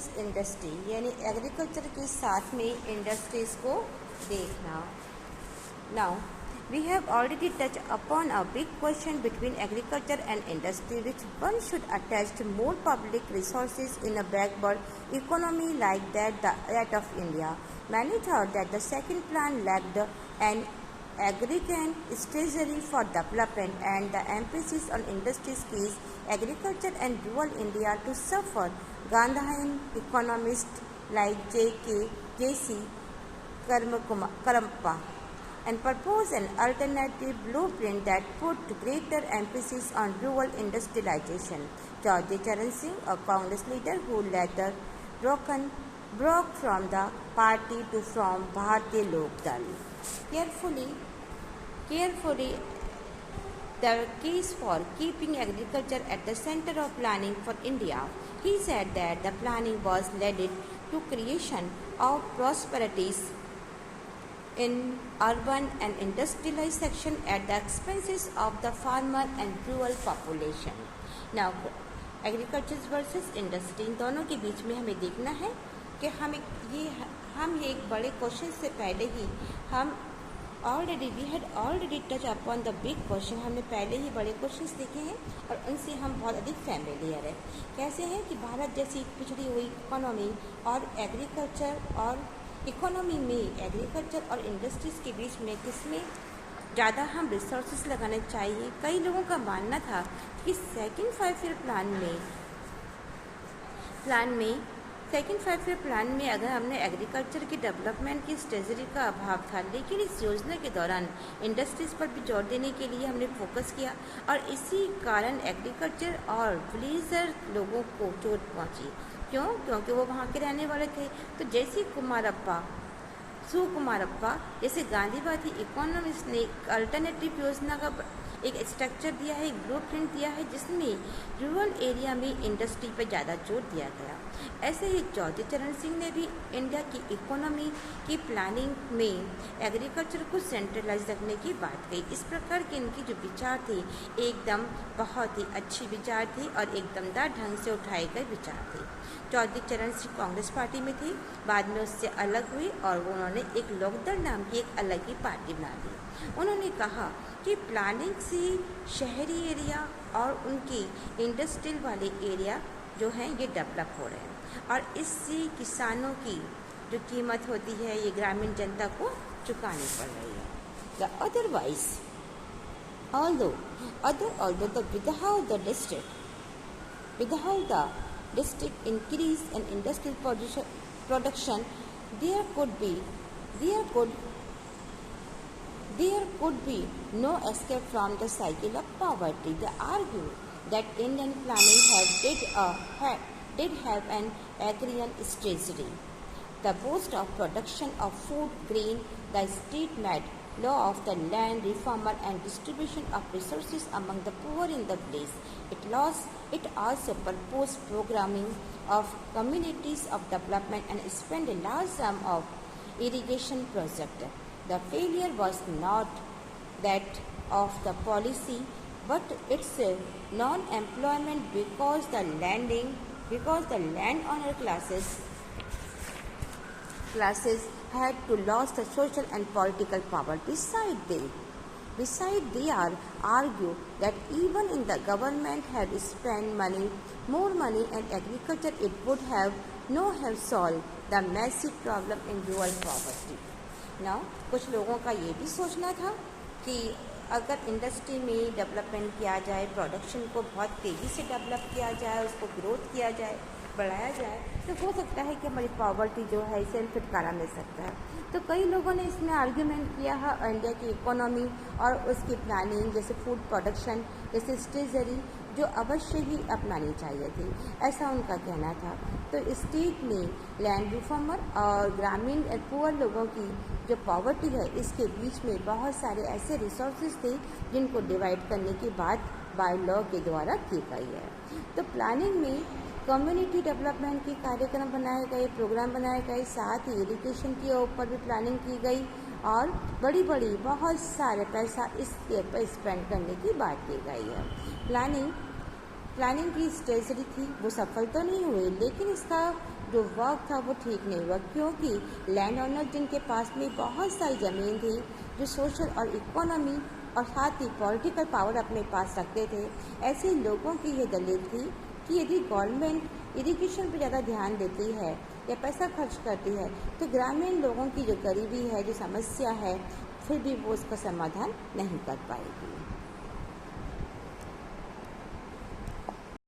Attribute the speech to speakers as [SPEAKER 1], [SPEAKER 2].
[SPEAKER 1] Plus industry, यानी agriculture के साथ में इंडस्ट्रीज़ को देखना। Now we have already touched upon a big question between agriculture and industry, which one should attach to more public resources in a backward economy like that of India. Many thought that the second plan lacked an aggregate strategy for development, and the emphasis on industries case agriculture and rural India to suffer. Gandhian economists like J.C. Karamappa and propose an alternative blueprint that put greater emphasis on rural industrialization. George Charan Singh, a Congress leader who later broke from the party to form Bharatiya Lok Dal, carefully the case for keeping agriculture at the center of planning for India. He said that the planning was led to creation of prosperities in urban and industrialized section at the expenses of the farmer and rural population. Now, agriculture versus industry, इन दोनों के बीच में हमें देखना है कि हम ये एक बड़े क्वेश्चन से पहले ही we had already touched upon the big question. हमने पहले ही बड़े क्वेश्चंस देखे हैं और उनसे हम बहुत अधिक फैमिलियर है। कैसे हैं कि भारत जैसी पिछड़ी हुई इकोनॉमी और एग्रीकल्चर और इकोनॉमी में एग्रीकल्चर और इंडस्ट्रीज़ के बीच में किसमें ज़्यादा हम रिसोर्सेस लगाने चाहिए। कई लोगों का मानना था कि सेकंड 5 ईयर प्लान में अगर हमने एग्रीकल्चर की डेवलपमेंट की स्ट्रेटजी का अभाव था, लेकिन इस योजना के दौरान इंडस्ट्रीज़ पर भी जोर देने के लिए हमने फोकस किया और इसी कारण एग्रीकल्चर और विलेजर लोगों को चोट पहुंची। क्यों? क्योंकि वो वहाँ के रहने वाले थे। तो जैसे सुकुमारप्पा जैसे गांधीवादी इकोनॉमिस्ट ने एक अल्टरनेटिव योजना का एक स्ट्रक्चर दिया है, एक ब्लूप्रिंट दिया है, जिसमें रूरल एरिया में इंडस्ट्री पर ज़्यादा जोर दिया गया। ऐसे ही जॉर्ज चरण सिंह ने भी इंडिया की इकोनॉमी की प्लानिंग में एग्रीकल्चर को सेंट्रलाइज रखने की बात कही। इस प्रकार के इनकी जो विचार थे एकदम बहुत ही अच्छी विचार थे और एक दमदार ढंग से उठाए गए विचार थे। जॉर्ज चरण सिंह कांग्रेस पार्टी में थे, बाद में उससे अलग हुए और उन्होंने एक लोकदल नाम की एक अलग ही पार्टी बना दी। उन्होंने कहा कि प्लानिंग से शहरी एरिया और उनकी इंडस्ट्रियल वाले एरिया जो हैं ये डेवलप हो रहे हैं और इससे किसानों की जो कीमत होती है ये ग्रामीण जनता को चुकानी पड़ रही है। Although without the district increase in industrial production, there could be no escape from the cycle of poverty. They argue that Indian planning did have an agrarian strategy. The boost of production of food, grain, the state-made law of the land reformer and distribution of resources among the poor in the village. It also proposed programming of communities of development and spent a large sum of irrigation project. The failure was not that of the policy, but its non-employment because the landowner classes had to lose the social and political power. Besides, they argue that even if the government had spent more money on agriculture, it would have solved the massive problem in rural poverty. Now, कुछ लोगों का ये भी सोचना था कि अगर industry में डेवलपमेंट किया जाए, प्रोडक्शन को बहुत तेज़ी से डेवलप किया जाए, उसको ग्रोथ किया जाए, बढ़ाया जाए, तो हो सकता है कि हमारी पॉवर्टी जो है इसे छुटकारा मिल सकता है। तो कई लोगों ने इसमें आर्ग्यूमेंट किया है इंडिया की इकोनॉमी और उसकी प्लानिंग जैसे फूड प्रोडक्शन जैसे स्ट्रेटजी जो अवश्य ही अपनानी चाहिए थी, ऐसा उनका कहना था। तो स्टेट में लैंड रिफॉर्मर और ग्रामीण पुअर लोगों की जो पॉवर्टी है इसके बीच में बहुत सारे ऐसे रिसोर्सेज थे जिनको डिवाइड करने की बात बाय लॉ के द्वारा की गई है। तो प्लानिंग में कम्युनिटी डेवलपमेंट के कार्यक्रम बनाए गए, प्रोग्राम बनाए गए, साथ ही एजुकेशन के ऊपर भी प्लानिंग की गई और बड़ी बहुत सारे पैसा इसके ऊपर स्पेंड करने की बात की गई है। प्लानिंग की स्ट्रेटजी थी वो सफल तो नहीं हुई, लेकिन इसका जो वर्क था वो ठीक नहीं हुआ, क्योंकि लैंड ओनर जिनके पास में बहुत सारी ज़मीन थी, जो सोशल और इकोनॉमी और साथ ही पॉलिटिकल पावर अपने पास रखते थे, ऐसे लोगों की ये दलील थी कि यदि गवर्नमेंट इरिगेशन पर ज़्यादा ध्यान देती है या पैसा खर्च करती है तो ग्रामीण लोगों की जो गरीबी है, जो समस्या है, फिर भी वो उसका समाधान नहीं कर पाएगी।